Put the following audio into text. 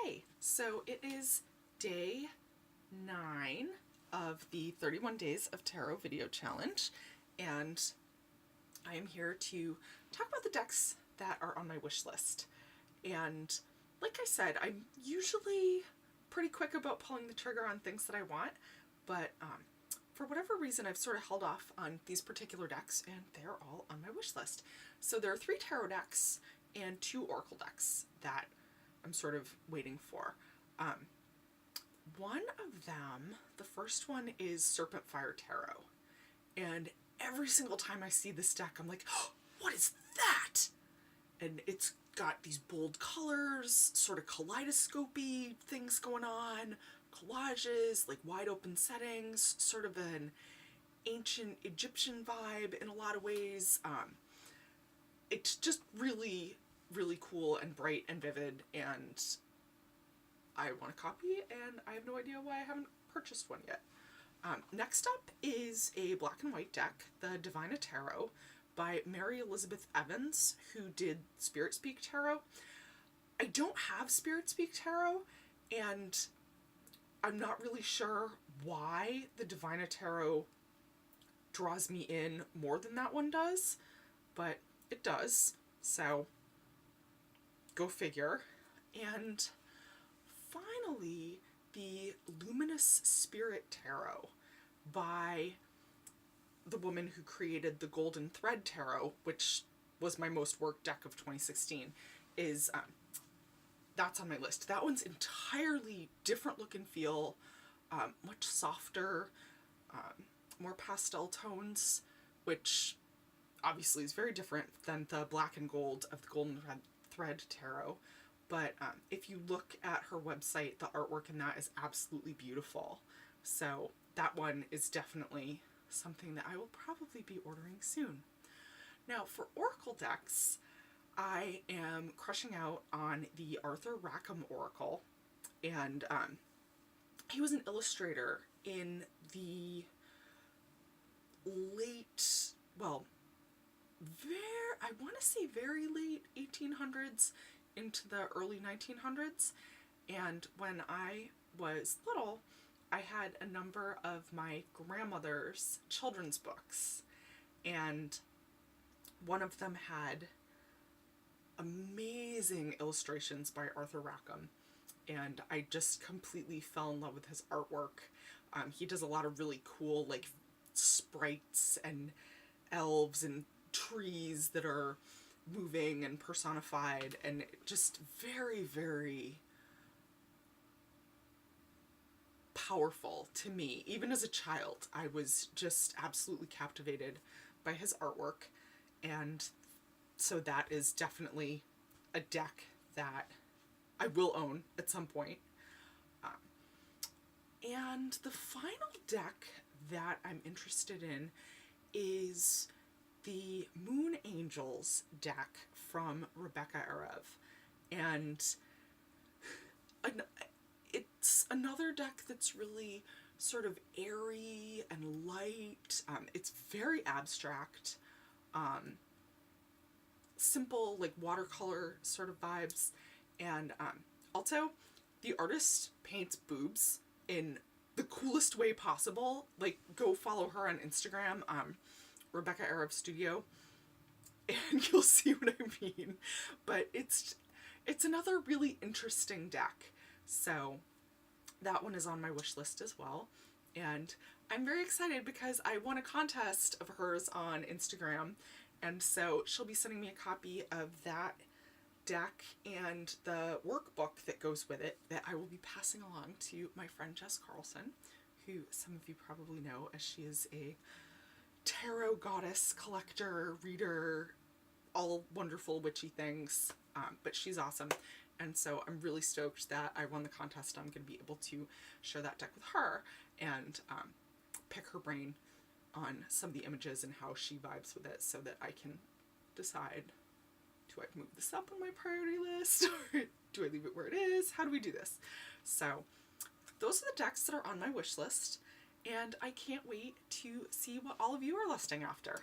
Hey, so it is day 9 of the 31 Days of Tarot video challenge, and I am here to talk about the decks that are on my wish list. And like I said, I'm usually pretty quick about pulling the trigger on things that I want, but for whatever reason I've sort of held off on these particular decks, and they're all on my wish list. So there are 3 tarot decks and 2 oracle decks that I'm sort of waiting for. One of them, the first one, is Serpent Fire Tarot, and every single time I see this deck I'm like, oh, what is that? And it's got these bold colors, sort of kaleidoscopy things going on, collages, like wide open settings, sort of an ancient Egyptian vibe in a lot of ways. It's just really cool and bright and vivid, and I want a copy, and I have no idea why I haven't purchased one yet. Next up is a black and white deck, the Divina Tarot by Mary Elizabeth Evans, who did Spirit Speak Tarot. I don't have Spirit Speak Tarot, and I'm not really sure why the Divina Tarot draws me in more than that one does, but it does, so go figure. And finally, the Luminous Spirit Tarot by the woman who created the Golden Thread Tarot, which was my most worked deck of 2016, is that's on my list. That one's entirely different look and feel, much softer, more pastel tones, which obviously is very different than the black and gold of the Golden Thread Tarot. But if you look at her website, the artwork in that is absolutely beautiful. So that one is definitely something that I will probably be ordering soon. Now for oracle decks, I am crushing out on the Arthur Rackham Oracle, and he was an illustrator in the late, well, I want to say very late 1800s into the early 1900s, and when I was little, I had a number of my grandmother's children's books, and one of them had amazing illustrations by Arthur Rackham, and I just completely fell in love with his artwork. He does a lot of really cool, like, sprites and elves and trees that are moving and personified, and just very powerful to me. Even as a child, I was just absolutely captivated by his artwork, and so that is definitely a deck that I will own at some point. And the final deck that I'm interested in is the Moon Angels deck from Rebecca Erev, and it's another deck that's really sort of airy and light. It's very abstract, simple, like watercolor sort of vibes, and also the artist paints boobs in the coolest way possible. Like, go follow her on Instagram, Rebecca Erev Studio, and you'll see what I mean. But it's another really interesting deck, so that one is on my wish list as well. And I'm very excited because I won a contest of hers on Instagram, and so she'll be sending me a copy of that deck and the workbook that goes with it that I will be passing along to my friend Jess Carlson, who some of you probably know, as she is a tarot goddess, collector, reader, all wonderful witchy things, but she's awesome. And so I'm really stoked that I won the contest. I'm going to be able to share that deck with her and pick her brain on some of the images and how she vibes with it, so that I can decide, do I move this up on my priority list, or do I leave it where it is? How do we do this? So those are the decks that are on my wish list, and I can't wait to see what all of you are lusting after.